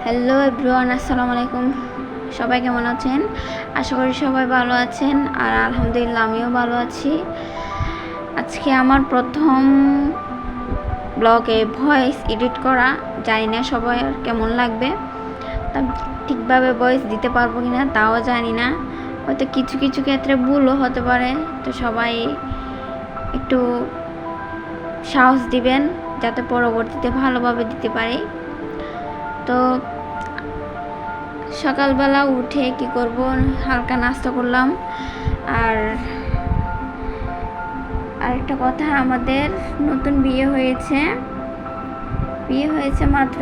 Hello everyone, আসসালামু আলাইকুম। সবাই কেমন আছেন? আশা করি সবাই ভালো আছেন, আর আলহামদুলিল্লাহ আমিও ভালো আছি। আজকে আমার প্রথম ব্লগে ভয়েস এডিট করা, জানি না সবাই কেমন লাগবে, তা ঠিকভাবে ভয়েস দিতে পারবো কি না তাও জানি না। হয়তো কিছু কিছু ক্ষেত্রে ভুলও হতে পারে, তো সবাই একটু সাহস দিবেন যাতে পরবর্তীতে ভালোভাবে দিতে পারি। তো সকালবেলা উঠে কি করব, হালকা নাস্তা করলাম। আর আরেকটা কথা, আমাদের নতুন বিয়ে হয়েছে মাত্র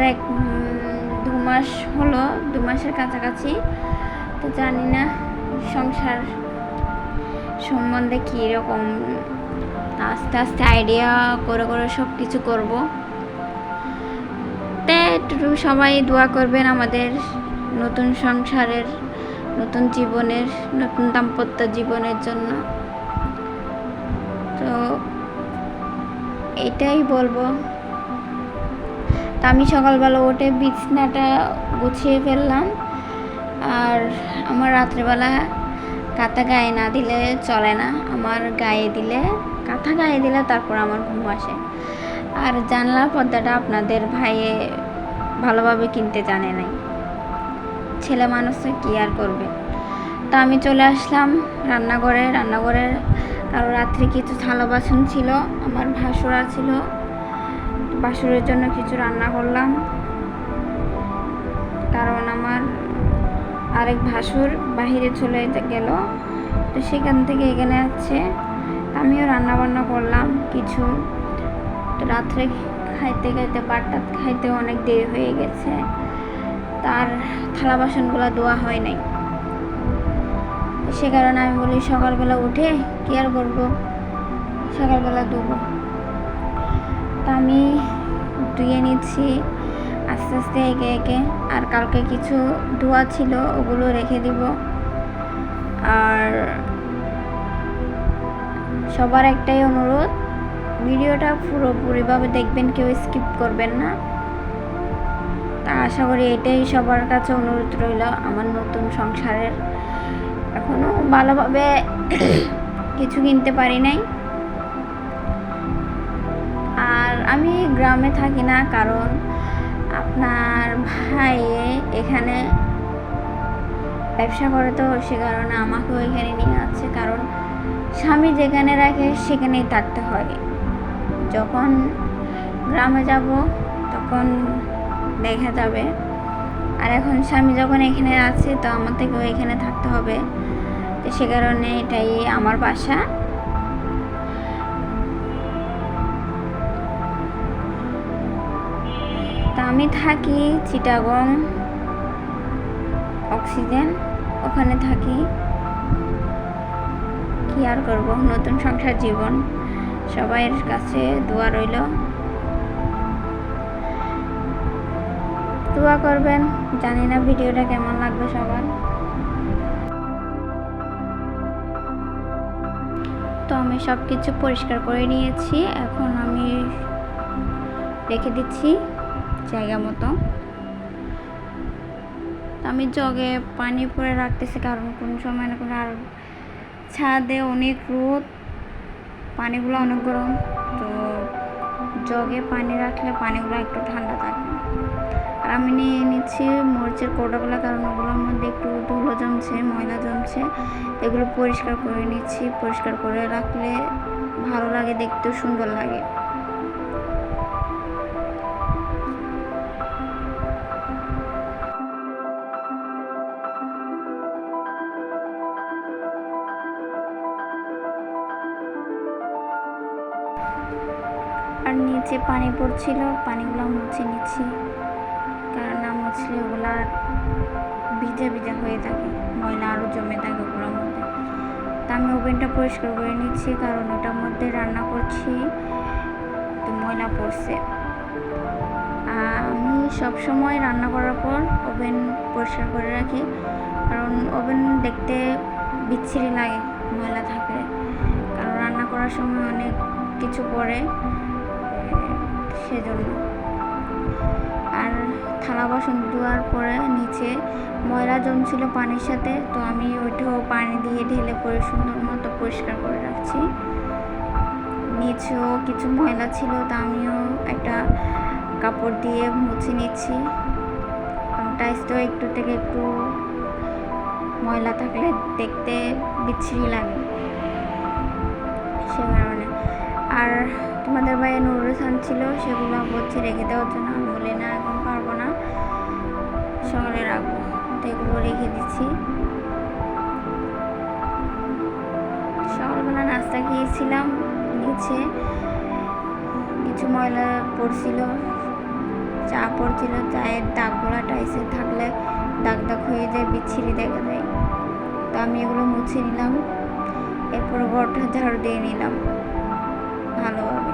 2 মাস হলো, 2 মাসের কাছাকাছি। তো জানি না সংসার সম্বন্ধে কীরকম, আস্তে আস্তে আইডিয়া করে করে সব কিছু করবো। তাই একটু সবাই দোয়া করবেন আমাদের নতুন সংসারের, নতুন জীবনের, নতুন দাম্পত্য জীবনের জন্য। তো এটাই বলবো। তা আমি সকালবেলা উঠে বিছনাটা গুছিয়ে ফেললাম। আর আমার রাত্রেবেলা কাঁথা গায়ে না দিলে চলে না, আমার কাঁথা গায়ে দিলে তারপর আমার ঘুম আসে। আর জানলার পর্দাটা আপনাদের ভাইয়ে ভালোভাবে কিনতে জানে নাই, ছেলে মানুষে কি আর করবে। তা আমি চলে আসলাম রান্নাঘরে। আর রাত্রে কিছু থালা বাসন ছিল, আমার ভাসুরা ছিল, ভাসুরের জন্য কিছু রান্না করলাম। কারণ আমার আরেক ভাসুর বাহিরে চলে গেল, তো সেখান থেকে এখানে আছে, আমিও রান্না বান্না করলাম কিছু। তো রাত্রে খাইতে খাইতে অনেক দেরি হয়ে গেছে, তার থালা বাসনগুলো ধোয়া হয় নাই। সে কারণে আমি বলি সকালবেলা উঠে কি আর করবো, সকালবেলা ধোবো। তা আমি ধুয়ে নিচ্ছি আস্তে আস্তে একে একে। আর কালকে কিছু ধোয়া ছিল, ওগুলো রেখে দিব। আর সবার একটাই অনুরোধ, ভিডিওটা পুরোপুরিভাবে দেখবেন, কেউ স্কিপ করবেন না। তা আশা করি এটাই সবার কাছে অনুরোধ রইল। আমার নতুন সংসারের এখনো ভালোভাবে কিছু কিনতে পারি নাই। আর আমি গ্রামে থাকি না, কারণ আপনার ভাই এখানে ব্যবসা করে, তো সে কারণে আমাকেও এখানে নিয়ে আসছে। কারণ স্বামী যেখানে রাখে সেখানেই থাকতে হয়। যখন গ্রামে যাব তখন দেখা যাবে। আর এখন স্বামী যখন এখানে আছে, তো আমার থেকেও এখানে থাকতে হবে। তো সে কারণে এটাই আমার বাসা। তা আমি থাকি চিটাগং অক্সিজেন, ওখানে থাকি। কি আর করব, নতুন সংসার জীবন, সবাইয়ের কাছে দোয়া রইল, দোয়া করবেন। জানি না ভিডিওটা কেমন লাগবে সবার। তো আমি সব কিছু পরিষ্কার করে নিয়েছি, এখন আমি রেখে দিচ্ছি জায়গা মতো। আমি জগে পানি পরে রাখতেছি, কারণ কোন সময় না কোনো, আর ছাদে অনেক রোদ, পানিগুলো অনেক গরম, তো জগে পানি রাখলে পানিগুলো একটু ঠান্ডা থাকে। আর আমি নিয়ে নিচ্ছি মরিচের কৌটাগুলো, কারণ ওগুলোর মধ্যে একটু ধুলো জমছে, ময়লা জমছে, এগুলো পরিষ্কার করে নিচ্ছি। পরিষ্কার করে রাখলে ভালো লাগে, দেখতেও সুন্দর লাগে। আর নিচে পানি পড়ছিল, পানিগুলো মুছে নিচ্ছি, কারণ না মুছলে ওগুলা ভিজা ভিজা হয়ে থাকে, ময়লা আরও জমে থাকে ওগুলোর মধ্যে। তা আমি ওভেনটা পরিষ্কার করে নিচ্ছি, কারণ ওটার মধ্যে রান্না করছি, তো ময়লা পড়ছে। আমি সবসময় রান্না করার পর ওভেন পরিষ্কার করে রাখি, কারণ ওভেন দেখতে বিচ্ছিরি লাগে ময়লা থাকলে, কারণ রান্না করার সময় অনেক কিছু পড়ে, সেজন্য। আর থালা বাসন ধোয়ার পরে নিচে ময়লা জমছিল পানির সাথে, তো আমি ওইটাও পানি দিয়ে ঢেলে করে সুন্দর মতো পরিষ্কার করে রাখছি। নিচেও কিছু ময়লা ছিল, তা আমিও একটা কাপড় দিয়ে মুছে নিচ্ছি, কারণ টাইলস তো একটু থেকে একটু ময়লা থাকলে দেখতে বিচ্ছিরি লাগে, সে কারণে। আর তোমাদের ভাইয়ের নুডলস আনছিল, সেগুলো বলছে রেখে দেওয়ার জন্য। আমি বলি না, এখন পারবো না, সকালে রাখবো, তো এগুলো রেখে দিচ্ছি। সকালবেলা নাস্তা খেয়েছিলাম, নিচে কিছু ময়লা পড়ছিল, চা পড়ছিল, চায়ের দাগগুলা টাইসে থাকলে দাগ দাগ হয়ে যায়, বিচ্ছিরি দেখা যায়। তো আমি এগুলো মুছে নিলাম, এরপর ঘরটা ঝাড়ু দিয়ে নিলাম ভালোভাবে।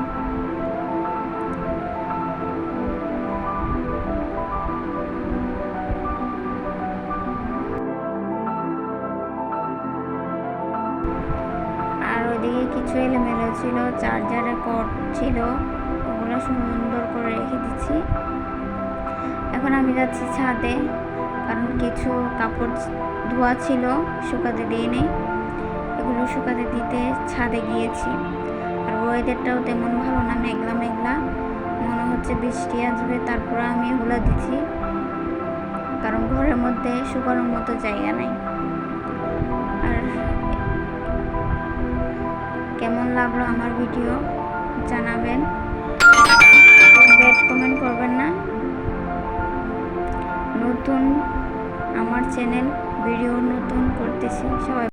আর ওইদিকে কিছু এলোমেলো ছিল, চার্জারের কর্ড ছিল, ওগুলো সুন্দর করে রেখে দিচ্ছি। এখন আমি যাচ্ছি ছাদে, কারণ কিছু কাপড় ধোয়া ছিল, শুকাতে দিয়ে নেই, এগুলো শুকাতে দিতে ছাদে গিয়েছি। আর ওয়েদারটাও তেমন ভালো না, মেঘলা মেঘলা, মনে হচ্ছে বৃষ্টি আসবে। তারপরে আমি এগুলো দিচ্ছি, কারণ ঘরের মধ্যে শুকানোর মতো জায়গা নাই। আর কেমন লাগলো আমার ভিডিও জানাবেন, কমেন্ট করবেন না। নতুন আমার চ্যানেল, ভিডিও নতুন করতেছি, সবাই